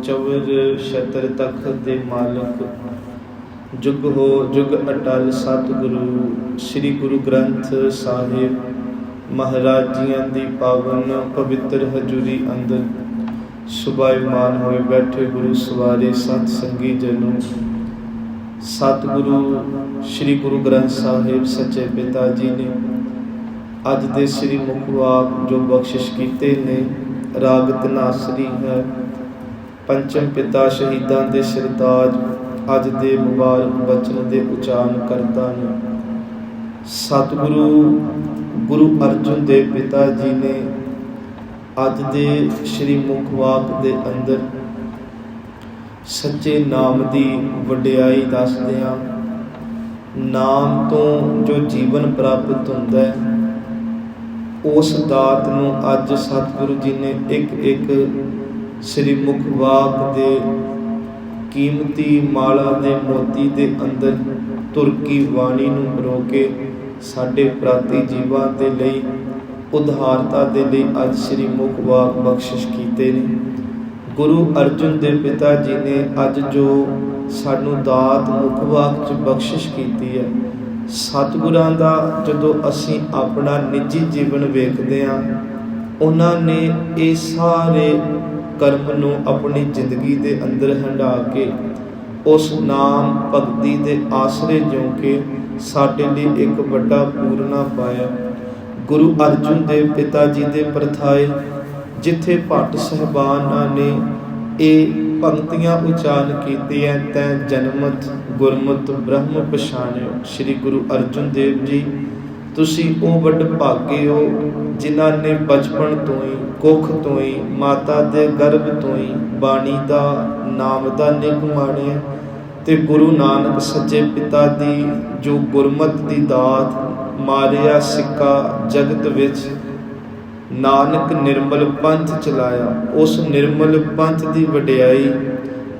ਚਵਰ ਛਤਰ ਤਖਤ ਦੇ ਮਾਲਕ, ਜੁਗ ਹੋ ਜੁਗ ਅਟਲ ਸਤਿਗੁਰੂ ਸ੍ਰੀ ਗੁਰੂ ਗ੍ਰੰਥ ਸਾਹਿਬ ਮਹਾਰਾਜ ਜੀਆਂ ਦੀ ਪਾਵਨ ਪਵਿੱਤਰ ਹਜ਼ੂਰੀ ਅੰਦਰ ਸੁਭਾਈਮਾਨ ਹੋਏ ਬੈਠੇ ਗੁਰੂ ਸਵਾਰੇ ਸਤ ਸੰਗੀ ਜਨੋ। ਸਤਿਗੁਰੂ ਸ੍ਰੀ ਗੁਰੂ ਗ੍ਰੰਥ ਸਾਹਿਬ ਸੱਚੇ ਪਿਤਾ ਜੀ ਨੇ ਅੱਜ ਦੇ ਸ੍ਰੀ ਮੁਖ ਵਾਕ ਜੋ ਬਖਸ਼ਿਸ਼ ਕੀਤੇ ਨੇ, ਰਾਗ ਧਨਾਸਰੀ ਹੈ। ਪੰਚਮ ਪਿਤਾ ਸ਼ਹੀਦਾਂ ਦੇ ਸਰਤਾਜ ਅੱਜ ਦੇ ਮੁਬਾਰਕ ਬਚਨ ਦੇ ਉਚਾਰਨ ਕਰਦਾ ਨੇ। ਸਤਿਗੁਰੂ ਗੁਰੂ ਅਰਜਨ ਦੇਵ ਪਿਤਾ ਜੀ ਨੇ ਅੱਜ ਦੇ ਸ੍ਰੀ ਮੁਖ ਵਾਕ ਦੇ ਅੰਦਰ ਸੱਚੇ ਨਾਮ ਦੀ ਵਡਿਆਈ ਦੱਸਦਿਆਂ, ਨਾਮ ਤੋਂ ਜੋ ਜੀਵਨ ਪ੍ਰਾਪਤ ਹੁੰਦਾ ਹੈ, ਉਸ ਦਾਤ ਨੂੰ ਅੱਜ ਸਤਿਗੁਰੂ ਜੀ ਨੇ ਇੱਕ ਸ੍ਰੀ ਮੁਖ ਵਾਕ ਦੇ ਕੀਮਤੀ ਮਾਲਾ ਦੇ ਮੋਤੀ ਦੇ ਅੰਦਰ ਤੁਰਕੀ ਬਾਣੀ ਨੂੰ ਪਰੋ ਕੇ ਸਾਡੇ ਪ੍ਰਾਤੀ ਜੀਵਾਂ ਦੇ ਲਈ, ਉਦਾਰਤਾ ਦੇ ਲਈ ਅੱਜ ਸ੍ਰੀ ਮੁਖ ਵਾਕ ਬਖਸ਼ਿਸ਼ ਕੀਤੇ ਨੇ। ਗੁਰੂ ਅਰਜਨ ਦੇਵ ਪਿਤਾ ਜੀ ਨੇ ਅੱਜ ਜੋ ਸਾਨੂੰ ਦਾਤ ਮੁਖ ਵਾਕ 'ਚ ਬਖਸ਼ਿਸ਼ ਕੀਤੀ ਹੈ, ਸਤਿਗੁਰਾਂ ਦਾ ਜਦੋਂ ਅਸੀਂ ਆਪਣਾ ਨਿੱਜੀ ਜੀਵਨ ਵੇਖਦੇ ਹਾਂ, ਉਹਨਾਂ ਨੇ ਇਹ ਸਾਰੇ ਕਰਮ ਨੂੰ ਆਪਣੀ ਜ਼ਿੰਦਗੀ ਦੇ ਅੰਦਰ ਹੰਢਾ ਕੇ ਉਸ ਨਾਮ ਭਗਤੀ ਦੇ ਆਸਰੇ ਜਿਉ ਕੇ ਸਾਡੇ ਲਈ ਇੱਕ ਵੱਡਾ ਪੂਰਨਾ ਪਾਇਆ। ਗੁਰੂ ਅਰਜਨ ਦੇਵ ਪਿਤਾ ਜੀ ਦੇ ਪ੍ਰਥਾਏ ਜਿੱਥੇ ਭੱਟ ਸਾਹਿਬਾਨਾਂ ਨੇ ਇਹ ਪੰਕਤੀਆਂ ਉਚਾਰਨ ਕੀਤੀਆਂ, ਤੈਂ ਜਨਮਤ ਗੁਰਮਤਿ ਬ੍ਰਹਮ ਪਛਾਣਿਓ। ਸ੍ਰੀ ਗੁਰੂ ਅਰਜਨ ਦੇਵ ਜੀ, ਤੁਸੀਂ ਉਹ ਵੱਡ ਭਾਗੇ ਹੋ ਜਿਨ੍ਹਾਂ ਨੇ ਬਚਪਨ ਤੋਂ ਹੀ, ਕੁੱਖ ਤੋਂ ਹੀ, ਮਾਤਾ ਦੇ ਗਰਭ ਤੋਂ ਹੀ ਬਾਣੀ ਦਾ, ਨਾਮ ਦਾ ਨਿੱਘ ਮਾਣਿਆ ਤੇ ਗੁਰੂ ਨਾਨਕ ਸੱਚੇ ਪਿਤਾ ਦੀ ਜੋ ਗੁਰਮਤ ਦੀ ਦਾਤ ਮਾਰਿਆ ਸਿੱਕਾ ਜਗਤ ਵਿੱਚ, ਨਾਨਕ ਨਿਰਮਲ ਪੰਥ ਚਲਾਇਆ। ਉਸ ਨਿਰਮਲ ਪੰਥ ਦੀ ਵਡਿਆਈ,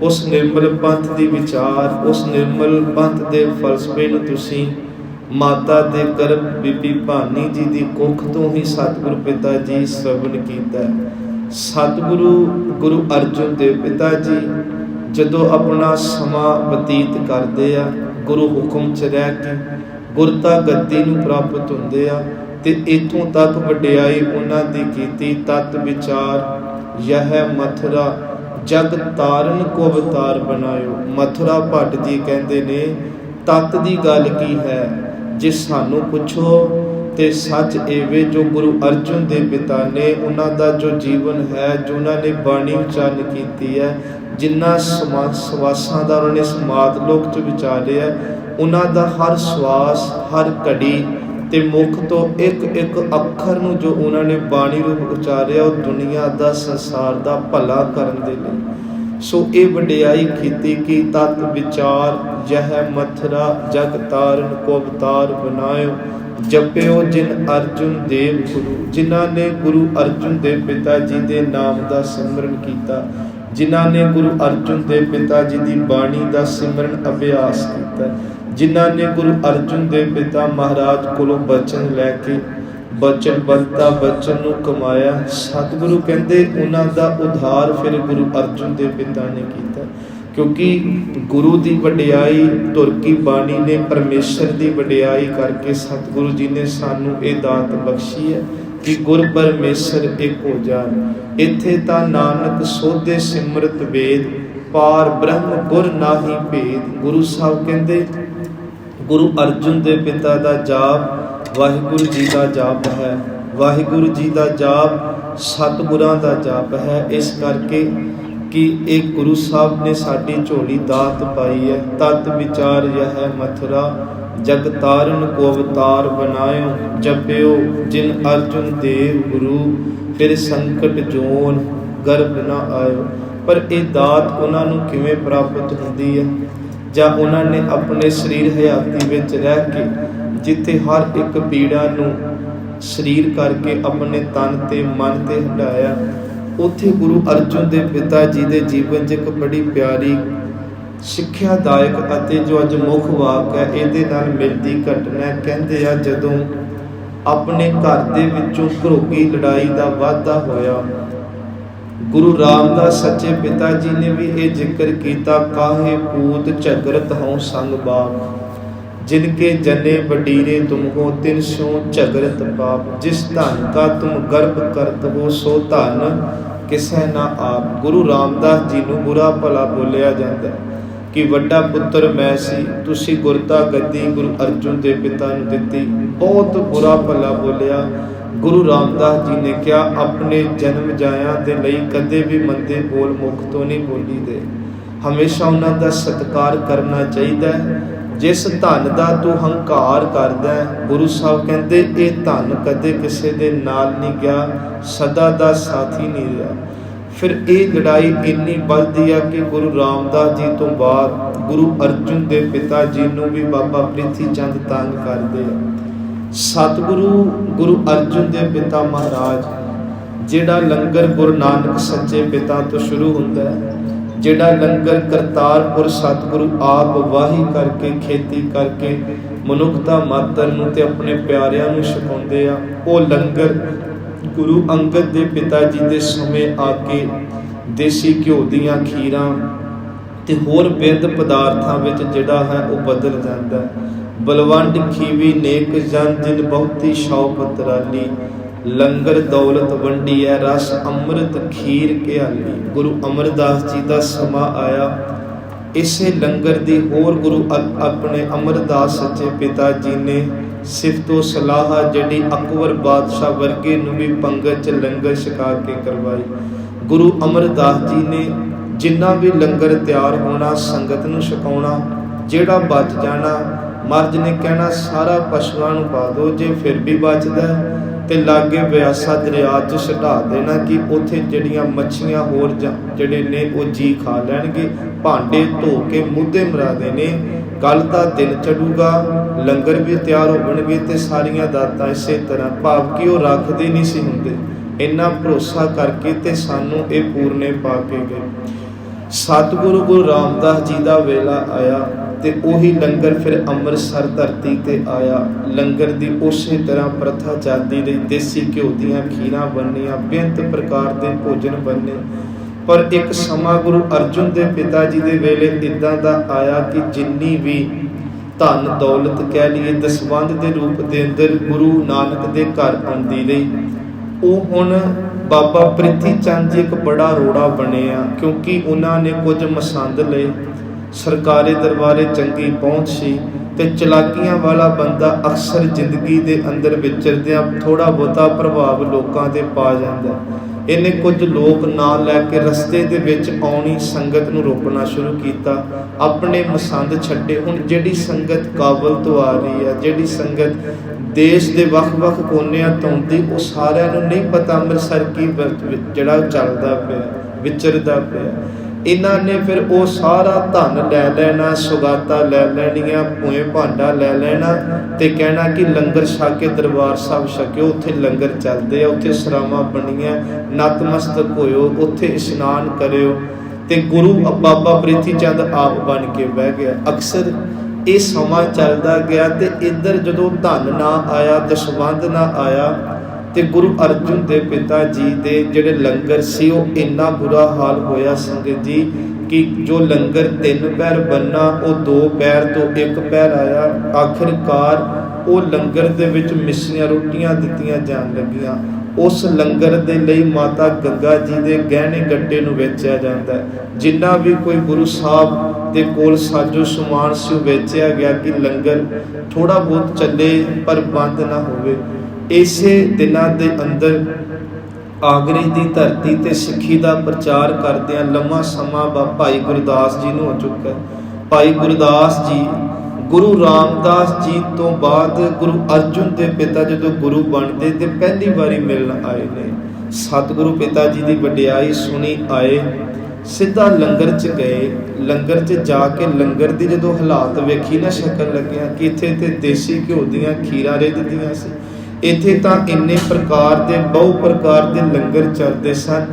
ਉਸ ਨਿਰਮਲ ਪੰਥ ਦੀ ਵਿਚਾਰ, ਉਸ ਨਿਰਮਲ ਪੰਥ ਦੇ ਫਲਸਫੇ ਨੂੰ ਤੁਸੀਂ ਮਾਤਾ ਦੇ ਗਰਭ ਬੀਬੀ ਭਾਨੀ ਜੀ ਦੀ ਕੁੱਖ ਤੋਂ ਹੀ ਸਤਿਗੁਰੂ ਪਿਤਾ ਜੀ ਸ਼ਰਵਣ ਕੀਤਾ। ਸਤਿਗੁਰੂ ਗੁਰੂ ਅਰਜਨ ਦੇਵ ਪਿਤਾ ਜੀ ਜਦੋਂ ਆਪਣਾ ਸਮਾਂ ਬਤੀਤ ਕਰਦੇ ਆ, ਗੁਰੂ ਹੁਕਮ 'ਚ ਰਹਿ ਕੇ ਗੁਰਤਾ ਗੱਦੀ ਨੂੰ ਪ੍ਰਾਪਤ ਹੁੰਦੇ ਆ, ਤੇ ਇੱਥੋਂ ਤੱਕ ਵਡਿਆਈ ਉਹਨਾਂ ਦੀ ਕੀਤੀ। ਤਤ ਵਿਚਾਰ ਯਹ ਮਥੁਰਾ ਜਗ ਤਾਰਨ ਕੋ ਅਵਤਾਰ ਬਣਾਇਓ। ਮਥੁਰਾ ਭੱਟ ਜੀ ਕਹਿੰਦੇ ਨੇ, ਤਤ ਦੀ ਗੱਲ ਕੀ ਹੈ? ਜੇ ਸਾਨੂੰ ਪੁੱਛੋ ਤੇ ਸੱਚ ਇਹਵੇ ਜੋ ਗੁਰੂ ਅਰਜਨ ਦੇਵ ਪਿਤਾ ਨੇ, ਉਹਨਾਂ ਦਾ ਜੋ ਜੀਵਨ ਹੈ, ਜੋ ਉਹਨਾਂ ਨੇ ਬਾਣੀ ਉਚਾਰਨ ਕੀਤੀ ਹੈ, ਜਿੰਨਾ ਸਵਾਸਾਂ ਦਾ ਉਹਨਾਂ ਨੇ ਸਮਾਧ ਲੋਕ 'ਚ ਵਿਚਾਰਿਆ, ਉਹਨਾਂ ਦਾ ਹਰ ਸਵਾਸ, ਹਰ ਘੜੀ ਤੇ ਮੁਖ ਤੋਂ ਇੱਕ ਅੱਖਰ ਨੂੰ ਜੋ ਉਹਨਾਂ ਨੇ ਬਾਣੀ ਰੂਪ ਉਚਾਰਿਆ, ਉਹ ਦੁਨੀਆ ਦਾ, ਸੰਸਾਰ ਦਾ ਭਲਾ ਕਰਨ ਦੇ ਲਈ। ਸੋ ਇਹ ਵਡਿਆਈ ਕੀਤੀ ਕਿ ਤਤ ਵਿਚਾਰ ਯਹ ਮਥੁਰਾ ਜਗ ਤਾਰਨ ਕੋ ਅਵਤਾਰ ਬਣਾਇਓ। ਜਪਿਓ ਜਿਨ ਅਰਜੁਨ ਦੇਵ ਗੁਰੂ, ਜਿਨ੍ਹਾਂ ਨੇ ਗੁਰੂ ਅਰਜਨ ਦੇਵ ਪਿਤਾ ਜੀ ਦੇ ਨਾਮ ਦਾ ਸਿਮਰਨ ਕੀਤਾ, ਜਿਨ੍ਹਾਂ ਨੇ ਗੁਰੂ ਅਰਜਨ ਦੇਵ ਪਿਤਾ ਜੀ ਦੀ ਬਾਣੀ ਦਾ ਸਿਮਰਨ ਅਭਿਆਸ ਕੀਤਾ, ਜਿਨ੍ਹਾਂ ਨੇ ਗੁਰੂ ਅਰਜਨ ਦੇਵ ਪਿਤਾ ਮਹਾਰਾਜ ਕੋਲੋਂ ਬਚਨ ਲੈ ਕੇ ਬਚਨਬੱਧਤਾ ਬਚਨ ਨੂੰ ਕਮਾਇਆ। ਸਤਿਗੁਰੂ ਕਹਿੰਦੇ ਉਹਨਾਂ ਦਾ ਉਧਾਰ ਫਿਰ ਗੁਰੂ ਅਰਜਨ ਦੇਵ ਪਿਤਾ ਨੇ ਕੀਤਾ, ਕਿਉਂਕਿ ਗੁਰੂ ਦੀ ਵਡਿਆਈ, ਤੁਰਕੀ ਬਾਣੀ ਨੇ ਪਰਮੇਸ਼ਰ ਦੀ ਵਡਿਆਈ ਕਰਕੇ ਸਤਿਗੁਰੂ ਜੀ ਨੇ ਸਾਨੂੰ ਇਹ ਦਾਤ ਬਖਸ਼ੀ ਹੈ ਕਿ ਗੁਰ ਪਰਮੇਸ਼ਰ ਇੱਕ ਹੋ ਜਾਣ। ਇੱਥੇ ਤਾਂ ਨਾਨਕ ਸੋਧੇ ਸਿਮਰਤ ਵੇਦ, ਪਾਰ ਬ੍ਰਹਮ ਗੁਰ ਨਾਹੀ ਭੇਦ। ਗੁਰੂ ਸਾਹਿਬ ਕਹਿੰਦੇ ਗੁਰੂ ਅਰਜਨ ਦੇ ਪਿਤਾ ਦਾ ਜਾਪ ਵਾਹਿਗੁਰੂ ਜੀ ਦਾ ਜਾਪ ਹੈ, ਵਾਹਿਗੁਰੂ ਜੀ ਦਾ ਜਾਪ ਸਤਿਗੁਰਾਂ ਦਾ ਜਾਪ ਹੈ। ਇਸ ਕਰਕੇ ਕਿ ਇਹ ਗੁਰੂ ਸਾਹਿਬ ਨੇ ਸਾਡੀ ਝੋਲੀ ਦਾਤ ਪਾਈ ਹੈ। ਤਤ ਵਿਚਾਰ ਯਹ ਮਥੁਰਾ ਜਗ ਤਾਰਨ ਕੋ ਅਵਤਾਰ ਬਣਾਇਓ। ਜਪਿਓ ਜਿਨ ਅਰਜਨ ਦੇਵ ਗੁਰੂ, ਫਿਰ ਸੰਕਟ ਜੋਨ ਗਰਭ ਨਾ ਆਇਓ। ਪਰ ਇਹ ਦਾਤ ਉਹਨਾਂ ਨੂੰ ਕਿਵੇਂ ਪ੍ਰਾਪਤ ਹੁੰਦੀ ਹੈ? ਜਾਂ ਉਹਨਾਂ ਨੇ ਆਪਣੇ ਸਰੀਰ ਹਯਾਤੀ ਵਿੱਚ ਰਹਿ ਕੇ, ਜਿੱਥੇ ਹਰ ਇੱਕ ਪੀੜਾ ਨੂੰ ਸਰੀਰ ਕਰਕੇ ਆਪਣੇ ਤਨ ਤੇ ਮਨ ਤੇ ਹੰਢਾਇਆ, ਉੱਥੇ ਗੁਰੂ ਅਰਜਨ ਦੇਵ ਪਿਤਾ ਜੀ ਦੇ ਜੀਵਨ 'ਚ ਇੱਕ ਬੜੀ ਪਿਆਰੀ ਸਿੱਖਿਆਦਾਇਕ ਅਤੇ ਜੋ ਅੱਜ ਮੁੱਖ ਵਾਕ ਹੈ, ਇਹਦੇ ਨਾਲ ਮਿਲਦੀ ਘਟਨਾ। ਕਹਿੰਦੇ ਆ ਜਦੋਂ ਆਪਣੇ ਘਰ ਦੇ ਵਿੱਚੋਂ ਘਰੋਗੀ ਲੜਾਈ ਦਾ ਵਾਧਾ ਹੋਇਆ, ਗੁਰੂ ਰਾਮਦਾਸ ਸੱਚੇ ਪਿਤਾ ਜੀ ਨੇ ਵੀ ਇਹ ਜ਼ਿਕਰ ਕੀਤਾ, ਕਾਹੇ ਪੂਤ ਝਗਰਤ ਹਉ ਸੰਗ ਬਾਪ, जिनके जने बडीरे तुम हो तिन स्यों झगरत पाप, जिस धन का तुम गर्भ करत हो सो धन किसै ना आप। गुरु रामदास जी नूं बुरा भला बोलिया जाता कि वड्डा पुत्र मैं सी, तुसी गुरता गद्दी गुरु अर्जुन दे पिता नूं दित्ती, बहुत बुरा भला बोलिया। गुरु रामदास जी ने क्या अपने जन्म जाया दे लई कदे भी मंदे बोल मुख तो नहीं बोली दे, हमेशा उन्हां दा सत्कार करना चाहिए। जिस धन का तू हंकार करदा है, गुरु साहब कहते ये धन कदे किसी के नाल नहीं गया, सदा का साथी नहीं रहा। फिर ये लड़ाई इन्नी बढ़ती है कि गुरु रामदास जी तो बाद गुरु अर्जुन के पिता जी नूं भी बाबा प्रिथी चंद तंग करते हैं। सतगुरु गुरु अर्जुन के पिता महाराज जिहड़ा लंगर गुरु नानक सच्चे पिता तो शुरू होंदा है, जिहड़ा लंगर करतारपुर सतगुरु आप वाही करके खेती करके मनुखता मात्र नूं ते अपने प्यारिਆਂ ਨੂੰ ਛਕਾਉਂਦੇ ਆ, ਉਹ लंगर गुरु अंगद ਦੇ पिता जी ਦੇ ਸਮੇਂ ਆ ਕੇ देसी घिओ ਦੀਆਂ ਖੀਰਾਂ ਤੇ ਹੋਰ ਬਿੰਦ ਪਦਾਰਥਾਂ ਵਿੱਚ ਜਿਹੜਾ ਹੈ ਉਹ ਬਦਲ ਜਾਂਦਾ। ਬਲਵੰਡ ਖੀਵੀ ਨੇਕ ਜਨ ਜਿਨ ਬਹੁਤੀ ਸ਼ੌਕਤ ਰਾਲੀ, लंगर दौलत वंडी है रस अमृत खीर घियाली। गुरु अमरदास जी का समा आया, इसे लंगर दी होर गुरु अपने अमरदास सच्चे पिता जी ने सिफतो सलाह जड़ी अकबर बादशाह वर्गे नूं भी पंगत च लंगर छका के करवाई। गुरु अमरदास जी ने जिन्ना भी लंगर तैयार होना संगत नूं छकाउणा, जिहड़ा बच जाना मर्ज ने कहना सारा पशुआं नूं पा दो, जे फिर भी बचदा ते लागे ब्यासा दरिया च छटा देना कि उत्थे जड़ियां मच्छियां होर जड़े ने वो जी खा लैणगे। भांडे धो के मुद्दे मरा देने, कल दा दिन चढ़ूगा, लंगर भी तैयार होणगे ते सारियां दातां इसे तरह, भाव कि वो रखदे नहीं सी हुंदे। इन्ना भरोसा करके ते सानू ये पूरने पा के गए। सतगुरु गुरु रामदास जी का वेला आया ते उही लंगर फिर अमृतसर धरती ते आया। लंगर दी उसे तरह प्रथा चलती रही, देसी घिओ दीआं खीरां बननियां, बेअंत प्रकार के भोजन बनने। पर एक समा गुरु अर्जुन के पिता जी के वेले इदां दा आया कि जिन्नी भी धन दौलत कह लीए दसवंध के रूप के अंदर गुरु नानक के घर आउंदी रही, ਉਹ ਹੁਣ बाबा प्रिथी चंद जी एक बड़ा रोड़ा बने आ, क्योंकि उन्होंने कुछ मसंद ले, सरकारी दरबारे चंगी पहुँच सी ते चलाकियां वाला बंदा अक्सर जिंदगी के अंदर विचरदियां थोड़ा बहुता प्रभाव लोगों ते पा जांदा। इन्हें कुछ लोग ना लैके रस्ते दे विच आउणी संगत नूं रोकना शुरू किया, अपने मसंद छड्डे। हुण जिहड़ी संगत काबल तो आ रही है, जिहड़ी संगत देश के ਵੱਖ-ਵੱਖ कोनियां तो आउंदी, वो सारिਆਂ ਨੂੰ नहीं पता अमृतसर की जिहड़ा चलदा पिया विचरदा पिया। इन्हां ने फिर वो सारा धन लै लेना, सुगाता लै लैणियां, भूए भांडा लै लेना ते कहना कि लंगर छक के दरबार साहब छकियो, उत्थे लंगर चलदे आ, उत्थे सरावां बणीਆਂ, नतमस्तक होयो, उत्थे इशनान करियो। ते गुरु बाबा प्रिथी चंद आप बन के बह गया। अक्सर ये समा चलता गया ते इधर जदों धन ना आया, दसवंध ना आया, ते गुरु अर्जुन के पिता जी दे जिहड़े लंगर सी वो इन्ना बुरा हाल होया संगत जी कि जो लंगर 3 पैर बनना वो 2 पैर तो 1 पैर आया। आखिरकार वो लंगर दे विच मिस्सियां रोटियां दित्तियां जान लगियां। उस लंगर दे लई माता गंगा जी दे गहने गट्टे नूं वेचिया जांदा है। जिन्ना भी कोई गुरु साहब दे कोल साजो समान सी वेचिया गया कि लंगर थोड़ा बहुत चले पर बंद ना होवे। इसे दिनां दे अंदर आगरे की धरती ते सिੱਖੀ का प्रचार करदिआं लम्मा समा भाई गुरदास जी नूं हो चुका है। भाई गुरदास जी गुरु रामदास जी तो बाद गुरु अर्जुन के पिता जो गुरु बनते तो पहली बारी मिलन आए ने। सतगुरु पिता जी की वडियाई सुनी आए, सीधा लंगर च गए। लंगर च जाके लंगर की जो हालात वेखी ना शक्ल लग्या कि इत्थे ते देसी घिओ दीआं खीरां रिझदियां सी। इत्थे तां इन्ने प्रकार के बहु प्रकार के लंगर चलते सन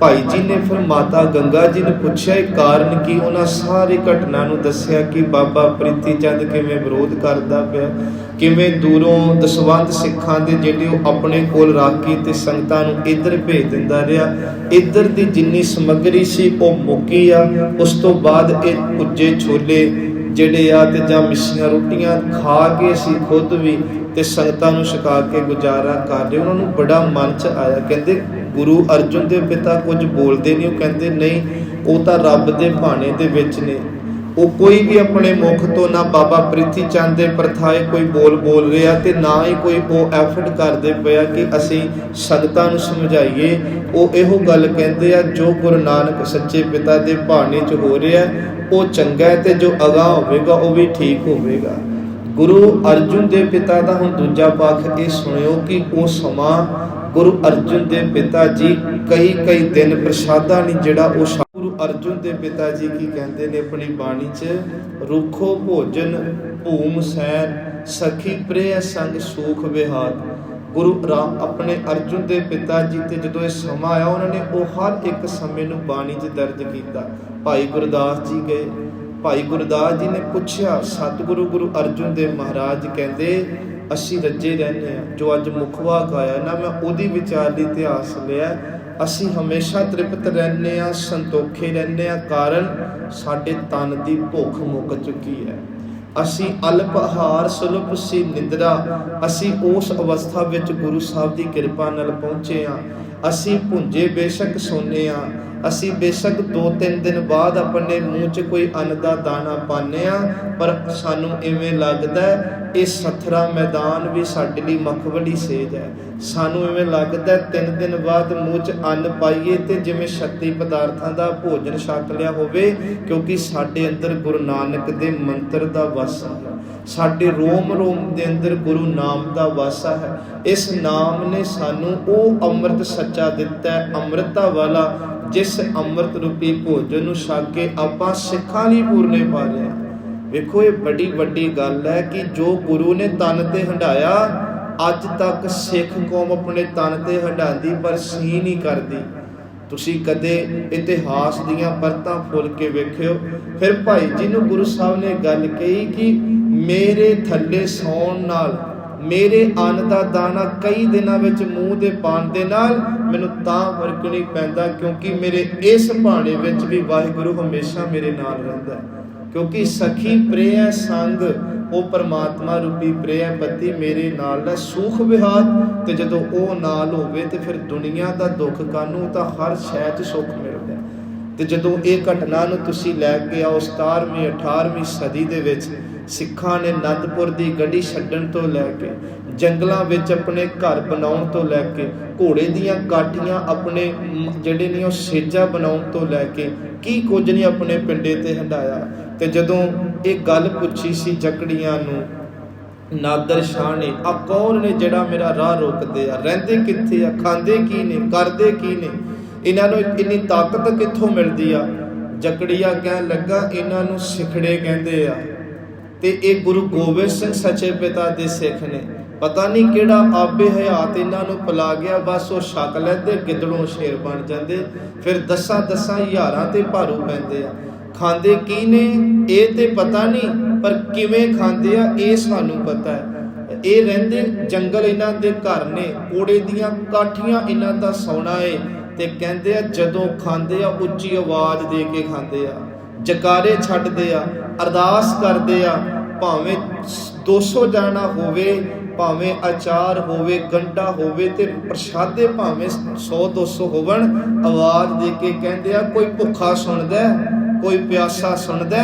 ਭਾਈ ਜੀ ਨੇ ਫਿਰ ਮਾਤਾ ਗੰਗਾ ਜੀ ਨੂੰ ਪੁੱਛਿਆ ਇਹ ਕਾਰਨ ਕੀ। ਉਹਨਾਂ ਸਾਰੀ ਘਟਨਾ ਨੂੰ ਦੱਸਿਆ ਕਿ ਬਾਬਾ ਪ੍ਰੀਤੀ ਚੰਦ ਕਿਵੇਂ ਵਿਰੋਧ ਕਰਦਾ ਪਿਆ, ਕਿਵੇਂ ਦੂਰੋਂ ਦਸਵੰਧ ਸਿੱਖਾਂ ਦੇ ਜਿਹੜੇ ਉਹ ਆਪਣੇ ਕੋਲ ਰੱਖ ਕੇ ਤੇ ਸੰਗਤਾਂ ਨੂੰ ਇੱਧਰ ਭੇਜ ਦਿੰਦਾ ਰਿਹਾ। ਇੱਧਰ ਦੀ ਜਿੰਨੀ ਸਮੱਗਰੀ ਸੀ ਉਹ ਮੁੱਕੀ ਆ। ਉਸ ਤੋਂ ਬਾਅਦ ਇਹ ਪੁੱਜੇ ਛੋਲੇ ਜਿਹੜੇ ਆ ਤੇ ਜਾਂ ਮਿੱਸੀਆਂ ਰੋਟੀਆਂ ਖਾ ਕੇ ਅਸੀਂ ਖੁਦ ਵੀ ਤੇ ਸੰਗਤਾਂ ਨੂੰ ਛਕਾ ਕੇ ਗੁਜ਼ਾਰਾ ਕਰ ਰਹੇ। ਉਹਨਾਂ ਨੂੰ ਬੜਾ ਮਨ 'ਚ ਆਇਆ, ਕਹਿੰਦੇ ਗੁਰੂ ਅਰਜਨ ਦੇਵ ਪਿਤਾ ਕੁਝ ਬੋਲਦੇ ਨਹੀਂ। ਉਹ ਕਹਿੰਦੇ ਨਹੀਂ, ਉਹ ਤਾਂ ਰੱਬ ਦੇ ਭਾਣੇ ਦੇ ਵਿੱਚ ਨੇ। ਉਹ ਕੋਈ ਵੀ ਆਪਣੇ ਮੁਖ ਤੋਂ ਨਾ ਬਾਬਾ ਪ੍ਰੀਤੀ ਚੰਦ ਦੇ ਪ੍ਰਥਾਏ ਕੋਈ ਬੋਲ ਰਿਹਾ ਤੇ ਨਾ ਹੀ ਕੋਈ ਉਹ ਐਫਰਟ ਕਰਦੇ ਪਿਆ ਕਿ ਅਸੀਂ ਸੰਗਤਾਂ ਨੂੰ ਸਮਝਾਈਏ। ਉਹ ਇਹੋ ਗੱਲ ਕਹਿੰਦੇ ਆ, ਜੋ ਗੁਰੂ ਨਾਨਕ ਸੱਚੇ ਪਿਤਾ ਦੇ ਭਾਣੇ 'ਚ ਹੋ ਰਿਹਾ ਉਹ ਚੰਗਾ ਹੈ ਤੇ ਜੋ ਅਗਾਂਹ ਹੋਵੇਗਾ ਉਹ ਵੀ ਠੀਕ ਹੋਵੇਗਾ। ਗੁਰੂ ਅਰਜਨ ਦੇਵ ਪਿਤਾ ਦਾ ਹੁਣ ਦੂਜਾ ਪੱਖ ਇਹ ਸੁਣਿਓ ਕਿ ਉਹ ਸਮਾਂ ਗੁਰੂ ਅਰਜਨ ਦੇਵ ਪਿਤਾ ਜੀ ਕਈ ਦਿਨ ਪ੍ਰਸ਼ਾਦਾ ਨਹੀਂ ਜਿਹੜਾ ਉਹ ਗੁਰੂ ਅਰਜਨ ਦੇਵ ਪਿਤਾ ਜੀ ਕੀ ਕਹਿੰਦੇ ਨੇ ਆਪਣੀ ਬਾਣੀ 'ਚ, ਰੁੱਖੋ ਭੋਜਨ ਭੂਮ ਸੈਨ ਸਖੀ ਪ੍ਰਿਯ ਸੰਗ ਸੂਖ ਵਿਹਾਰ। ਗੁਰੂ ਰਾਮ ਆਪਣੇ ਅਰਜਨ ਦੇਵ ਪਿਤਾ ਜੀ ਤੇ ਜਦੋਂ ਇਹ ਸਮਾਂ ਆਇਆ ਉਹਨਾਂ ਨੇ ਉਹ ਹਰ ਇੱਕ ਸਮੇਂ ਨੂੰ ਬਾਣੀ 'ਚ ਦਰਜ ਕੀਤਾ। ਭਾਈ ਗੁਰਦਾਸ ਜੀ ਗਏ, ਭਾਈ ਗੁਰਦਾਸ ਜੀ ਨੇ ਪੁੱਛਿਆ ਸਤਿਗੁਰੂ ਗੁਰੂ ਅਰਜਨ ਦੇਵ ਮਹਾਰਾਜ ਕਹਿੰਦੇ ਅਸੀਂ ਰੱਜੇ ਰਹਿੰਦੇ ਹਾਂ। ਜੋ ਅੱਜ ਮੁਖਵਾਕ ਆਇਆ ਨਾ ਮੈਂ ਉਹਦੀ ਵਿਚਾਰ ਲਈ ਇਤਿਹਾਸ ਲਿਆ। ਅਸੀਂ ਹਮੇਸ਼ਾ ਤ੍ਰਿਪਤ ਰਹਿੰਦੇ ਹਾਂ, ਸੰਤੋਖੇ ਰਹਿੰਦੇ ਹਾਂ, ਕਾਰਨ ਸਾਡੇ ਤਨ ਦੀ ਭੁੱਖ ਮੁੱਕ ਚੁੱਕੀ ਹੈ। ਅਸੀਂ ਅਲਪ ਆਹਾਰ ਸੁਲਭ ਸੀ ਨਿੰਦਰਾ। ਅਸੀਂ ਉਸ ਅਵਸਥਾ ਵਿੱਚ ਗੁਰੂ ਸਾਹਿਬ ਦੀ ਕਿਰਪਾ ਨਾਲ ਪਹੁੰਚੇ ਹਾਂ। ਅਸੀਂ ਭੁੰਜੇ ਬੇਸ਼ੱਕ ਸੋਨੇ ਹਾਂ, ਅਸੀਂ ਬੇਸ਼ੱਕ 2-3 ਦਿਨ ਬਾਅਦ ਆਪਣੇ ਮੂੰਹ 'ਚ ਕੋਈ ਅੰਨ ਦਾ ਦਾਣਾ ਪਾਉਂਦੇ ਹਾਂ, ਪਰ ਸਾਨੂੰ ਇਵੇਂ ਲੱਗਦਾ ਇਹ ਸਥਰਾ ਮੈਦਾਨ ਵੀ ਸਾਡੇ ਲਈ ਮਖਵਲੀ ਸੇਜ ਹੈ। ਸਾਨੂੰ ਇਵੇਂ ਲੱਗਦਾ 3 ਦਿਨ ਬਾਅਦ ਮੂੰਹ 'ਚ ਅੰਨ ਪਾਈਏ ਤੇ ਜਿਵੇਂ ਸ਼ਕਤੀ ਪਦਾਰਥਾਂ ਦਾ ਭੋਜਨ ਛਕ ਲਿਆ ਹੋਵੇ, ਕਿਉਂਕਿ ਸਾਡੇ ਅੰਦਰ ਗੁਰੂ ਨਾਨਕ ਦੇ ਮੰਤਰ ਦਾ ਵਾਸਾ ਹੈ। ਸਾਡੇ ਰੋਮ ਦੇ ਅੰਦਰ ਗੁਰੂ ਨਾਮ ਦਾ ਵਾਸਾ ਹੈ। ਇਸ ਨਾਮ ਨੇ ਸਾਨੂੰ ਉਹ ਅੰਮ੍ਰਿਤ ਸੱਚਾ ਦਿੱਤਾ ਹੈ, ਅੰਮ੍ਰਿਤਾ ਵਾਲਾ, ਜਿਸ ਅੰਮ੍ਰਿਤ ਰੂਪੀ ਭੋਜਨ ਨੂੰ ਛਕ ਕੇ ਆਪਾਂ ਸਿੱਖਾਂ ਲਈ ਪੂਰਨੇ ਪਾ ਰਹੇ ਹਾਂ। ਵੇਖੋ ਇਹ ਬੜੀ ਵੱਡੀ ਗੱਲ ਹੈ ਕਿ ਜੋ ਗੁਰੂ ਨੇ ਤਨ ਤੇ ਹੰਢਾਇਆ, ਅੱਜ ਤੱਕ ਸਿੱਖ ਕੌਮ ਆਪਣੇ ਤਨ ਤੇ ਹੰਢਾਉਂਦੀ ਪਰ ਸੀ ਨਹੀਂ ਕਰਦੀ। ਤੁਸੀਂ ਕਦੇ ਇਤਿਹਾਸ ਦੀਆਂ ਪਰਤਾਂ ਫੁੱਲ ਕੇ ਵੇਖਿਓ। ਫਿਰ ਭਾਈ ਜੀ ਨੂੰ ਗੁਰੂ ਸਾਹਿਬ ਨੇ ਗੱਲ ਕਹੀ ਕਿ ਮੇਰੇ ਥੱਲੇ ਸੌਣ ਨਾਲ, ਮੇਰੇ ਅੰਨ ਦਾ ਦਾਣਾ ਕਈ ਦਿਨਾਂ ਵਿੱਚ ਮੂੰਹ ਦੇ ਪਾਣ ਦੇ ਨਾਲ ਮੈਨੂੰ ਤਾਂ ਫਰਕ ਨਹੀਂ ਪੈਂਦਾ, ਕਿਉਂਕਿ ਮੇਰੇ ਇਸ ਭਾਣੇ ਵਿੱਚ ਵੀ ਵਾਹਿਗੁਰੂ ਹਮੇਸ਼ਾ ਮੇਰੇ ਨਾਲ ਰਹਿੰਦਾ। ਕਿਉਂਕਿ ਸਖੀ ਪ੍ਰਿਯ ਸੰਗ, ਉਹ ਪਰਮਾਤਮਾ ਰੂਪੀ ਪ੍ਰਿਯ ਪਤੀ ਮੇਰੇ ਨਾਲ ਹੈ। ਸੁਖ ਵਿਹਾਰ, ਤੇ ਜਦੋਂ ਉਹ ਨਾਲ ਹੋਵੇ ਤੇ ਫਿਰ ਦੁਨੀਆ ਦਾ ਦੁੱਖ ਕਾਹਨੂੰ, ਤਾਂ ਹਰ ਸ਼ੈ 'ਚ ਸੁੱਖ ਮਿਲਦਾ। ਤੇ ਜਦੋਂ ਇਹ ਘਟਨਾ ਨੂੰ ਤੁਸੀਂ ਲੈ ਕੇ ਆਓ 17ਵੀਂ 18ਵੀਂ ਸਦੀ ਦੇ ਵਿੱਚ ਸਿੱਖਾਂ ਨੇ ਅਨੰਦਪੁਰ ਦੀ ਗੜੀ ਛੱਡਣ ਤੋਂ ਲੈ ਕੇ, ਜੰਗਲਾਂ ਵਿੱਚ ਆਪਣੇ ਘਰ ਬਣਾਉਣ ਤੋਂ ਲੈ ਕੇ, ਘੋੜੇ ਦੀਆਂ ਕਾਠੀਆਂ ਆਪਣੇ ਜਿਹੜੇ ਨੇ ਉਹ ਸੇਜਾ ਬਣਾਉਣ ਤੋਂ ਲੈ ਕੇ ਕੀ ਕੁਝ ਨਹੀਂ ਆਪਣੇ ਪਿੰਡੇ ਤੇ ਹੰਢਾਇਆ। ਤੇ ਜਦੋਂ ਇਹ ਗੱਲ ਪੁੱਛੀ ਸੀ ਜਕੜੀਆਂ ਨੂੰ, ਨਾਦਰ ਸ਼ਾਹ ਨੇ, ਆ ਕੌਣ ਨੇ ਜਿਹੜਾ ਮੇਰਾ ਰਾਹ ਰੋਕਦੇ ਆ, ਰਹਿੰਦੇ ਕਿੱਥੇ ਆ, ਖਾਂਦੇ ਕੀ ਨੇ, ਕਰਦੇ ਕੀ ਨੇ, ਇਹਨਾਂ ਨੂੰ ਇੰਨੀ ਤਾਕਤ ਕਿੱਥੋਂ ਮਿਲਦੀ ਆ। ਜਕੜੀਆ ਕਹਿਣ ਲੱਗਾ ਇਹਨਾਂ ਨੂੰ ਸਿਖੜੇ ਕਹਿੰਦੇ ਆ, ਤੇ ਇਹ ਗੁਰੂ ਗੋਬਿੰਦ ਸਿੰਘ ਸੱਚੇ ਪਿਤਾ ਦੇ ਸਿੱਖ ਨੇ। ਪਤਾ ਨਹੀਂ ਕਿਹੜਾ ਆਬੇ ਹਯਾਤ ਇਹਨਾਂ ਨੂੰ ਪਿਲਾ ਗਿਆ, ਬਸ ਉਹ ਛਕ ਲੈਂਦੇ, ਗਿੱਦੜੋਂ ਸ਼ੇਰ ਬਣ ਜਾਂਦੇ। ਫਿਰ 10 ਹਜ਼ਾਰਾਂ ਤੇ ਭਾਰੂ ਪੈਂਦੇ ਆ। ਖਾਂਦੇ ਕੀ ਨੇ ਇਹ ਤੇ ਪਤਾ ਨਹੀਂ, ਪਰ ਕਿਵੇਂ ਖਾਂਦੇ ਆ ਇਹ ਸਾਨੂੰ ਪਤਾ ਹੈ। ਇਹ ਰਹਿੰਦੇ ਜੰਗਲ, ਇਹਨਾਂ ਦੇ ਘਰ ਨੇ, ਕੋੜੇ ਦੀਆਂ ਕਾਠੀਆਂ ਇਹਨਾਂ ਦਾ ਸੌਣਾ ਏ। ਤੇ ਕਹਿੰਦੇ ਆ ਜਦੋਂ ਖਾਂਦੇ ਆ ਉੱਚੀ ਆਵਾਜ਼ ਦੇ ਕੇ ਖਾਂਦੇ ਆ, ਜਕਾਰੇ ਛੱਡਦੇ ਆ, ਅਰਦਾਸ ਕਰਦੇ ਆ। ਭਾਵੇਂ 200 ਜਾਣਾ ਹੋਵੇ, ਭਾਵੇਂ ਅਚਾਰ ਹੋਵੇ, ਗੰਢਾ ਹੋਵੇ, ਤੇ ਪ੍ਰਸ਼ਾਦੇ ਭਾਵੇਂ 100-200 ਹੋਵਣ, ਆਵਾਜ਼ ਦੇ ਕੇ ਕਹਿੰਦੇ ਆ ਕੋਈ ਭੁੱਖਾ ਸੁਣਦਾ, ਕੋਈ ਪਿਆਸਾ ਸੁਣਦਾ,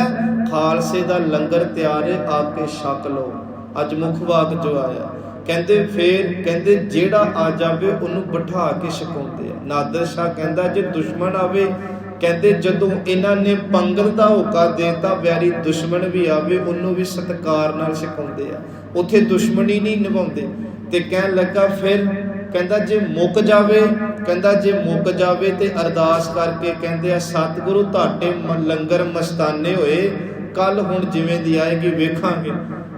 ਖਾਲਸੇ ਦਾ ਲੰਗਰ ਤਿਆਰ ਹੈ, ਆ ਕੇ ਛਕ ਲਓ। ਅੱਜ ਮੁੱਖ ਵਾਕ ਜੋ ਆਇਆ, ਕਹਿੰਦੇ ਫੇਰ ਕਹਿੰਦੇ ਜਿਹੜਾ ਆ ਜਾਵੇ ਉਹਨੂੰ ਬਿਠਾ ਕੇ ਛਕਾਉਂਦੇ ਆ। ਨਾਦਰ ਸ਼ਾਹ ਕਹਿੰਦਾ ਜੇ ਦੁਸ਼ਮਣ ਆਵੇ, ਕਹਿੰਦੇ ਜਦੋਂ ਇਹਨਾਂ ਨੇ ਪੰਗਤ ਦਾ ਹੋਕਾ ਦੇਤਾ, ਵੈਰੀ ਦੁਸ਼ਮਣ ਵੀ ਆਵੇ ਉਹਨੂੰ ਵੀ ਸਤਿਕਾਰ ਨਾਲ ਛਕਾਉਂਦੇ ਆ, ਉੱਥੇ ਦੁਸ਼ਮਣੀ ਨਹੀਂ ਨਿਭਾਉਂਦੇ। ਤੇ ਕਹਿਣ ਲੱਗਾ ਫਿਰ ਕਹਿੰਦਾ ਜੇ ਮੁੱਕ ਜਾਵੇ, ਕਹਿੰਦਾ ਜੇ ਮੁੱਕ ਜਾਵੇ ਤੇ ਅਰਦਾਸ ਕਰਕੇ ਕਹਿੰਦੇ ਆ ਸਤਿਗੁਰੂ ਤੁਹਾਡੇ ਲੰਗਰ ਮਸਤਾਨੇ ਹੋਏ, ਕੱਲ ਹੁਣ ਜਿਵੇਂ ਦੀ ਆਏਗੀ ਵੇਖਾਂਗੇ।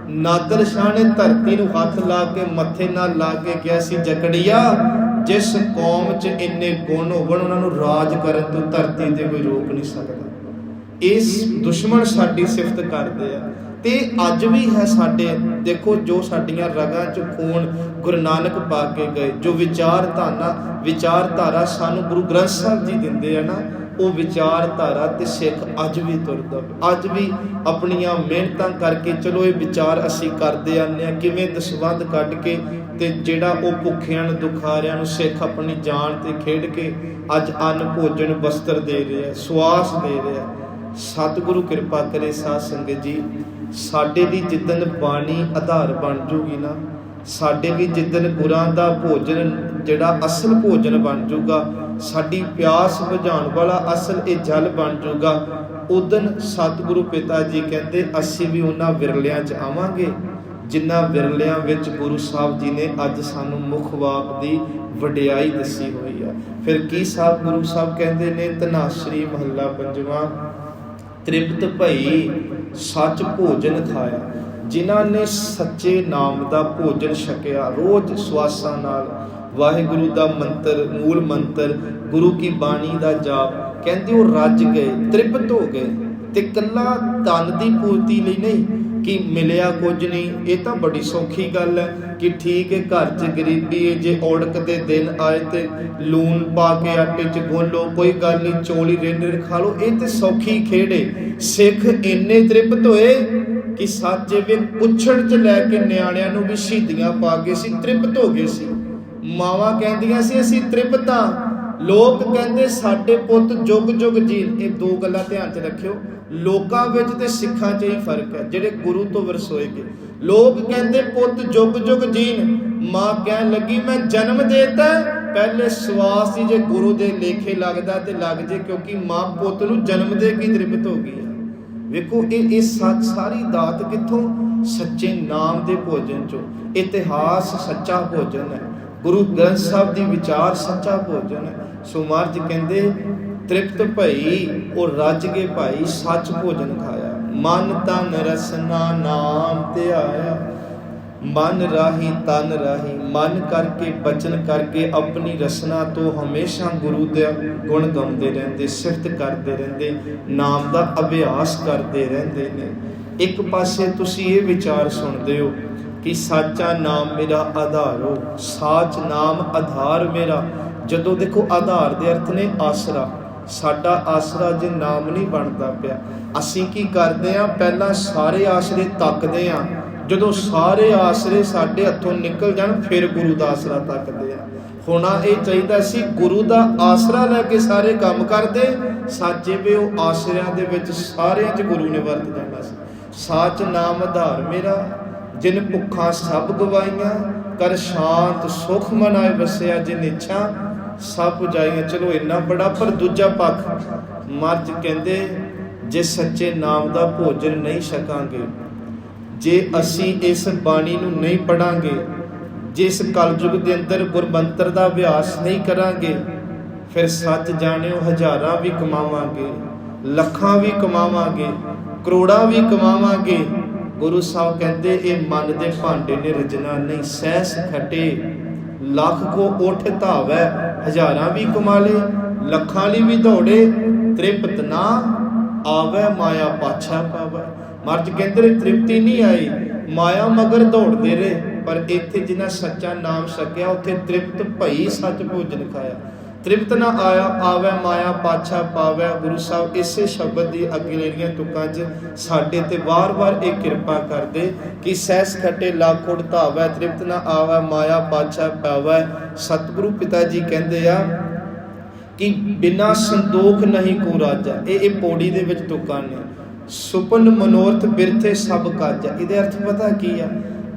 ਨਾਦਰ ਸ਼ਾਹ ਨੇ ਧਰਤੀ ਨੂੰ ਹੱਥ ਲਾ ਕੇ ਮੱਥੇ ਨਾਲ ਲਾ ਕੇ ਕਿਹਾ ਸੀ ਜਕੜੀਆ जिस कौम च इन्ने गुण होवन उन्होंने राज करन तो धरती ते कोई रोक नहीं सकता। इस दुश्मन साडी सिफत करते हैं ते अज भी है साडे। देखो जो साडियां रगां च खून गुरु नानक पा के गए, जो विचारधारा सानू गुरु ग्रंथ साहिब जी दिंदे हैं ना, वो विचारधारा ते सिख अज भी तुरदा, अज भी अपनियां मेहनतां करके चलो ये विचार असी करते आने किवें दसवंध कढ के ते जेड़ा वो भुखियां नूं दुखारियां नूं सिख अपनी जान ते खेड के अज अन्न भोजन वस्त्र दे रहे हैं, सुआस दे रहे हैं। सतगुरु कृपा करे साध संगत जी, साडे भी जिदन बाणी आधार बन जूगी ना, साडे भी जिदन गुरां दा भोजन जिहड़ा असल भोजन बन जूगा, साडी प्यास बुझाउण वाला असल ये जल बन जूगा, उदन सतगुरु पिता जी कहते असी भी उन्हां विरलियां च आवांगे जिन्हां विरलियां विच गुरु साहब जी ने अज सानू मुख वाक दी वडियाई दसी हुई है। फिर की साहब गुरु साहब कहते ने धनाश्री महला पंजवां, तृप्त भई सच भोजन खाया। जिन्हां ने सच्चे नाम दा भोजन छकिया, रोज सुआसां नाल वाहिगुरु दा मंत्र, मूल मंत्र, गुरु की बाणी दा जाप, कहंदे वो रज गए, तृप्त हो गए। ते कल्ला धन दी पूर्ति लई नहीं कि मिलिया कुछ नहीं, ये तो बड़ी सौखी गल है कि ठीक है घर च गरीबी है, जे औड़क दे दिन आए तो लून पा के आटे च गुन लो, कोई गल नहीं, चौली रेंडर खा लो, ये तो सौखी खेड़ है। सिख इन्ने तृप्त होए कि सच जिवें पुछड़ च लैके नियाणिਆਂ ਨੂੰ भी शहीदियां पा गए सी, तृप्त हो गए सी। मावां कहंदियां सी असीं तृप्त हां, लोग कहंदे साडे पुੱਤ जुग जुग जीन। ये दो गल्लां ध्यान च रखियो, लोकां विच ते सिखां च ही फर्क है, ਜਿਹੜੇ गुरु तो वरसोए गए। लोग कहंदे पुੱਤ जुग जुग जीन, मां कहन लगी मैं जन्म देता, पहले सवास ही जे गुरु दे लेखे लगदा ते लग जे, क्योंकि मां पुੱਤ ਨੂੰ जन्म दे के तृप्त हो गई है। ਵੇਖੋ ਇਹ ਸੱਚ ਸਾਰੀ ਦਾਤ ਕਿੱਥੋਂ? ਸੱਚੇ ਨਾਮ ਦੇ ਭੋਜਨ ਚੋਂ। ਇਤਿਹਾਸ ਸੱਚਾ ਭੋਜਨ ਹੈ, ਗੁਰੂ ਗ੍ਰੰਥ ਸਾਹਿਬ ਦੀ ਵਿਚਾਰ ਸੱਚਾ ਭੋਜਨ ਹੈ। ਸੋ ਮਹਾਰਾਜ ਕਹਿੰਦੇ ਤ੍ਰਿਪਤ ਭਈ ਉਹ ਰੱਜ ਕੇ ਭਾਈ ਸੱਚ ਭੋਜਨ ਖਾਇਆ। ਮਨ ਤਨ ਰਸਨਾ ਨਾਮ ਤੇ ਆਇਆ, मन राही तन राही, मन करके बचन करके अपनी रसना तो हमेशा गुरु दे गुण गाउंदे रहंदे, सिफत करते रहंदे, नाम दा अभ्यास करते रहंदे ने। एक पासे तुसी ये विचार सुनदे हो कि साचा नाम मेरा आधार हो, साच नाम आधार मेरा। जदों देखो आधार दे अर्थ ने आसरा, साडा आसरा जे नाम नहीं बनता पिया, असीं की करदे आ पहला सारे आसरे तकदे आ, ਜਦੋਂ ਸਾਰੇ ਆਸਰੇ ਸਾਡੇ ਹੱਥੋਂ ਨਿਕਲ ਜਾਣ ਫਿਰ ਗੁਰੂ ਦਾ ਆਸਰਾ ਤੱਕਦੇ ਆ। ਹੋਣਾ ਇਹ ਚਾਹੀਦਾ ਸੀ ਗੁਰੂ ਦਾ ਆਸਰਾ ਲੈ ਕੇ ਸਾਰੇ ਕੰਮ ਕਰਦੇ, ਸਾਜੇ ਵੀ ਉਹ ਆਸਰਿਆਂ ਦੇ ਵਿੱਚ ਸਾਰਿਆਂ 'ਚ ਗੁਰੂ ਨੇ ਵਰਤ ਜਾਣਾ ਸੀ। ਸਾਚ ਨਾਮ ਆਧਾਰ ਮੇਰਾ, ਜਿਨ ਭੁੱਖਾਂ ਸਭ ਗਵਾਈਆਂ, ਕਰ ਸ਼ਾਂਤ ਸੁਖ ਮਨਾਏ ਵਸਿਆ, ਜਿਨ ਇੱਛਾ ਸਭ ਪੁਜਾਈਆਂ। ਚਲੋ ਇੰਨਾ ਬੜਾ, ਪਰ ਦੂਜਾ ਪੱਖ ਮਰਜ ਕਹਿੰਦੇ ਜੇ ਸੱਚੇ ਨਾਮ ਦਾ ਭੋਜਨ ਨਹੀਂ ਛਕਾਂਗੇ, ਜੇ ਅਸੀਂ ਇਸ ਬਾਣੀ ਨੂੰ ਨਹੀਂ ਪੜਾਂਗੇ, ਜਿਸ ਕਲਯੁਗ ਦੇ ਅੰਦਰ ਗੁਰਮੰਤਰ ਦਾ ਅਭਿਆਸ ਨਹੀਂ ਕਰਾਂਗੇ, ਫਿਰ ਸੱਚ ਜਾਣਿਓ ਹਜ਼ਾਰਾਂ ਵੀ ਕਮਾਵਾਂਗੇ, ਲੱਖਾਂ ਵੀ ਕਮਾਵਾਂਗੇ, ਕਰੋੜਾਂ ਵੀ ਕਮਾਵਾਂਗੇ। ਗੁਰੂ ਸਾਹਿਬ ਕਹਿੰਦੇ ਇਹ ਮਨ ਦੇ ਭਾਂਡੇ ਨੇ ਰਜਨਾ ਨਹੀਂ, ਸਹਿਸ ਖਟੇ ਲੱਖ ਕੋ ਉਠ ਧਾਵੈ, ਹਜ਼ਾਰਾਂ ਵੀ ਕਮਾ ਲੇ, ਲੱਖਾਂ ਲਈ ਵੀ ਦੌੜੇ, ਤ੍ਰਿਪਤ ਨਾ ਆਵੈ ਮਾਇਆ ਪਾਛਾ ਪਾਵੈ। ਮਰਜ ਕਹਿੰਦੇ ਤ੍ਰਿਪਤੀ ਨਹੀਂ ਆਈ, ਮਾਇਆ ਮਗਰ ਦੌੜਦੇ ਰਹੇ, ਪਰ ਇੱਥੇ ਜਿਨ੍ਹਾਂ ਸੱਚਾ ਨਾਮ ਛਕਿਆ ਉੱਥੇ ਤ੍ਰਿਪਤ ਭਈ ਸੱਚ ਭੋਜਨ ਖਾਇਆ। ਤ੍ਰਿਪਤ ਨਾ ਆਇਆ ਆਵੈ ਮਾਇਆ ਪਾਛਾ ਪਾਵੈ। ਗੁਰੂ ਸਾਹਿਬ ਇਸੇ ਸ਼ਬਦ ਦੀ ਅਗਲੇਰੀਆਂ ਤੁਕਾਂ 'ਚ ਸਾਡੇ ਤੇ ਵਾਰ-ਵਾਰ ਇਹ ਕਿਰਪਾ ਕਰਦੇ ਕਿ ਸਹਿਸ ਖਟੇ ਲੱਖ ਉਠ ਧਾਵੈ, ਤ੍ਰਿਪਤ ਨਾ ਆਵੈ ਮਾਇਆ ਪਾਛਾ ਪਾਵੈ। ਸਤਿਗੁਰੂ ਪਿਤਾ ਜੀ ਕਹਿੰਦੇ ਆ ਕਿ ਬਿਨਾਂ ਸੰਦੋਖ ਨਹੀਂ ਕੋ ਰਾਜਾ। ਇਹ ਪੌੜੀ ਦੇ ਵਿੱਚ ਤੁਕਾਂ ਨੇ। ਸੁਪਨ ਮਨੋਰਥ ਬਿਰਥੇ ਸਭ ਕਾਜਾ। ਇਹਦੇ ਅਰਥ ਪਤਾ ਕੀ ਆ?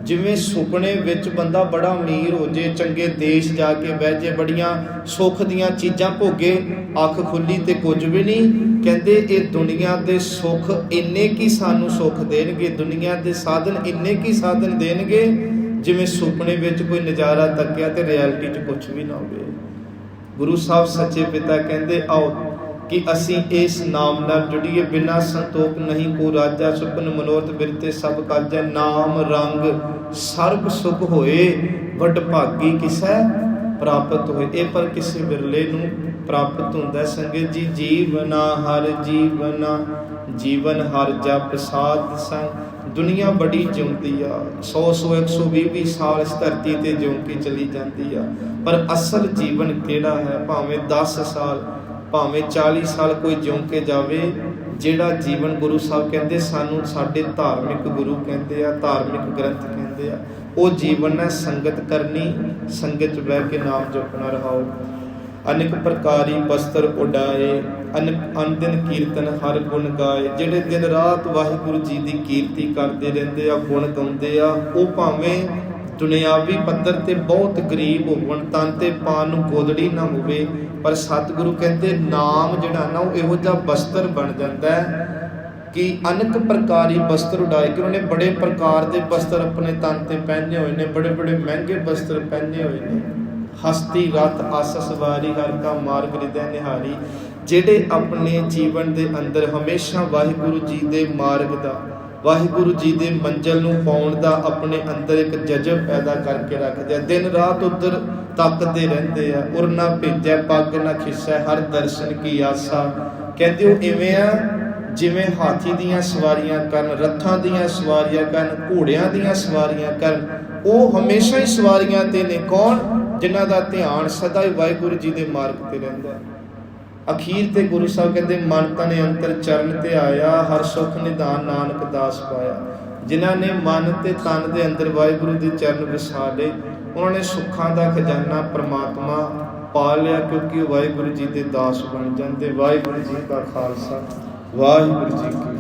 ਜਿਵੇਂ ਸੁਪਨੇ ਵਿੱਚ ਬੰਦਾ ਬੜਾ ਅਮੀਰ ਹੋ ਜੇ, ਚੰਗੇ ਦੇਸ਼ ਜਾ ਕੇ ਬਹਿ ਜੇ, ਬੜੀਆਂ ਸੁੱਖ ਦੀਆਂ ਚੀਜ਼ਾਂ ਭੋਗੇ, ਅੱਖ ਖੁੱਲੀ ਤੇ ਕੁਝ ਵੀ ਨਹੀਂ। ਕਹਿੰਦੇ ਇਹ ਦੁਨੀਆ ਦੇ ਸੁੱਖ ਇੰਨੇ ਕੀ ਸਾਨੂੰ ਸੁੱਖ ਦੇਣਗੇ, ਦੁਨੀਆ ਦੇ ਸਾਧਨ ਇੰਨੇ ਕੀ ਸਾਧਨ ਦੇਣਗੇ, ਜਿਵੇਂ ਸੁਪਨੇ ਵਿੱਚ ਕੋਈ ਨਜ਼ਾਰਾ ਤੱਕਿਆ ਤੇ ਰਿਐਲਿਟੀ 'ਚ ਕੁਝ ਵੀ ਨਾ ਹੋਵੇ। ਗੁਰੂ ਸਾਹਿਬ ਸੱਚੇ ਪਿਤਾ ਕਹਿੰਦੇ ਆਓ ਕਿ ਅਸੀਂ ਇਸ ਨਾਮ ਨਾਲ ਜੁੜੀਏ। ਬਿਨਾਂ ਸੰਤੋਖ ਨਹੀਂ ਕੋ ਰਾਜਾ, ਸੁਪਨ ਮਨੋਰਥ ਬਿਰਤੇ ਸਭ ਕਾਜਾ। ਨਾਮ ਰੰਗ ਸਰਬ ਸੁਖ ਹੋਏ, ਵੱਡ ਭਾਗੀ ਕਿਸੈ ਪ੍ਰਾਪਤ ਹੋਏ। ਇਹ ਪਰ ਕਿਸੇ ਵਿਰਲੇ ਨੂੰ ਪ੍ਰਾਪਤ ਹੁੰਦਾ। ਸੰਗਤ ਜੀ, ਜੀਵਨਾ ਹਰ ਜੀਵਨਾ, ਜੀਵਨ ਹਰ ਜਪ ਸਾਧ ਸੰਗ। ਦੁਨੀਆ ਬੜੀ ਜਿਉਂਦੀ ਆ, 100 120 ਸਾਲ ਇਸ ਧਰਤੀ ਤੇ ਜਿਉਂ ਕੇ ਚਲੀ ਜਾਂਦੀ ਆ, ਪਰ ਅਸਲ ਜੀਵਨ ਕਿਹੜਾ ਹੈ? ਭਾਵੇਂ 10 ਸਾਲ ਭਾਵੇਂ 40 ਸਾਲ ਕੋਈ ਜਿਉਂ ਕੇ ਜਾਵੇ, ਜਿਹੜਾ ਜੀਵਨ ਗੁਰੂ ਸਾਹਿਬ ਕਹਿੰਦੇ ਸਾਨੂੰ, ਸਾਡੇ ਧਾਰਮਿਕ ਗੁਰੂ ਕਹਿੰਦੇ ਆ, ਧਾਰਮਿਕ ਗ੍ਰੰਥ ਕਹਿੰਦੇ ਆ, ਉਹ ਜੀਵਨ ਹੈ ਸੰਗਤ ਕਰਨੀ, ਸੰਗਤ 'ਚ ਬਹਿ ਕੇ ਨਾਮ ਜਪਣਾ ਰਹਾਓ। ਅਨੇਕ ਪ੍ਰਕਾਰੀ ਬਸਤਰ ਉਡਾਏ, ਅਨਦਿਨ ਕੀਰਤਨ ਹਰ ਗੁਣ ਗਾਏ। ਜਿਹੜੇ ਦਿਨ ਰਾਤ ਵਾਹਿਗੁਰੂ ਜੀ ਦੀ ਕੀਰਤੀ ਕਰਦੇ ਰਹਿੰਦੇ ਆ, ਗੁਣ ਗਾਉਂਦੇ ਆ, ਉਹ ਭਾਵੇਂ ਦੁਨਿਆਵੀ ਪੱਧਰ ਤੇ ਬਹੁਤ ਗਰੀਬ ਹੋਣ, ਤਨ ਤੇ ਪਾਣ ਨੂੰ ਗੋਦੜੀ ਨਾ ਹੋਵੇ, ਪਰ ਸਤਿਗੁਰੂ ਕਹਿੰਦੇ ਨਾਮ ਜਿਹੜਾ ਨਾ ਉਹ ਇਹੋ ਜਿਹਾ ਬਸਤਰ ਬਣ ਜਾਂਦਾ ਹੈ ਕਿ ਅਨੇਕ ਪ੍ਰਕਾਰੀ ਬਸਤਰ ਉਡਾਏ। ਕਿ ਉਹਨੇ ਬੜੇ ਪ੍ਰਕਾਰ ਦੇ ਬਸਤਰ ਆਪਣੇ ਤਨ ਤੇ ਪਹਿਨੇ ਹੋਏ ਨੇ, ਬੜੇ ਬੜੇ ਮਹਿੰਗੇ ਬਸਤਰ ਪਹਿਨੇ ਹੋਏ ਨੇ। ਹਸਤੀ ਰਥ ਆਸ ਸਵਾਰੀ, ਹਰ ਕਾ ਮਾਰਗ ਹਿਰਦੈ ਨਿਹਾਰੀ। ਜਿਹੜੇ ਆਪਣੇ ਜੀਵਨ ਦੇ ਅੰਦਰ ਹਮੇਸ਼ਾ ਵਾਹਿਗੁਰੂ ਜੀ ਦੇ ਮਾਰਗ ਦਾ, ਵਾਹਿਗੁਰੂ ਜੀ ਦੇ ਮੰਜ਼ਿਲ ਨੂੰ ਪਾਉਣ ਦਾ ਆਪਣੇ ਅੰਦਰ ਇੱਕ ਜਜ਼ਬ ਪੈਦਾ ਕਰਕੇ ਰੱਖਦੇ ਆ, ਦਿਨ ਰਾਤ ਉੱਧਰ ਤੱਕਦੇ ਰਹਿੰਦੇ ਆ। ਉਰ ਨਾ ਭੇਜੈ ਪੱਗ ਨਾ ਖਿਸੈ, ਹਰ ਦਰਸ਼ਨ ਕੀ ਆਸਾ। ਕਹਿੰਦੇ ਉਹ ਇਵੇਂ ਆ ਜਿਵੇਂ ਹਾਥੀ ਦੀਆਂ ਸਵਾਰੀਆਂ ਕਰਨ, ਰੱਥਾਂ ਦੀਆਂ ਸਵਾਰੀਆਂ ਕਰਨ, ਘੋੜਿਆਂ ਦੀਆਂ ਸਵਾਰੀਆਂ ਕਰਨ। ਉਹ ਹਮੇਸ਼ਾ ਹੀ ਸਵਾਰੀਆਂ ਤੇ ਨੇ। ਕੌਣ? ਜਿਨ੍ਹਾਂ ਦਾ ਧਿਆਨ ਸਦਾ ਹੀ ਵਾਹਿਗੁਰੂ ਜੀ ਦੇ ਮਾਰਗ ਤੇ ਰਹਿੰਦਾ। ਅਖੀਰ ਤੇ ਗੁਰੂ ਸਾਹਿਬ ਕਹਿੰਦੇ ਮਨ ਤਨ ਅੰਤਰ ਚਰਨ ਤੇ ਆਇਆ, ਹਰ ਸੁਖ ਨਿਧਾਨ ਨਾਨਕ ਦਾਸ ਪਾਇਆ। ਜਿਨ੍ਹਾਂ ਨੇ ਮਨ ਤੇ ਤਨ ਦੇ ਅੰਦਰ ਵਾਹਿਗੁਰੂ ਦੇ ਚਰਨ ਵਸਾ ਲਏ, ਉਹਨਾਂ ਨੇ ਸੁੱਖਾਂ ਦਾ ਖਜ਼ਾਨਾ ਪ੍ਰਮਾਤਮਾ ਪਾ ਲਿਆ, ਕਿਉਂਕਿ ਉਹ ਵਾਹਿਗੁਰੂ ਜੀ ਦੇ ਦਾਸ ਬਣ ਜਾਂਦੇ। ਵਾਹਿਗੁਰੂ ਜੀ ਕਾ ਖਾਲਸਾ, ਵਾਹਿਗੁਰੂ ਜੀ ਕੀ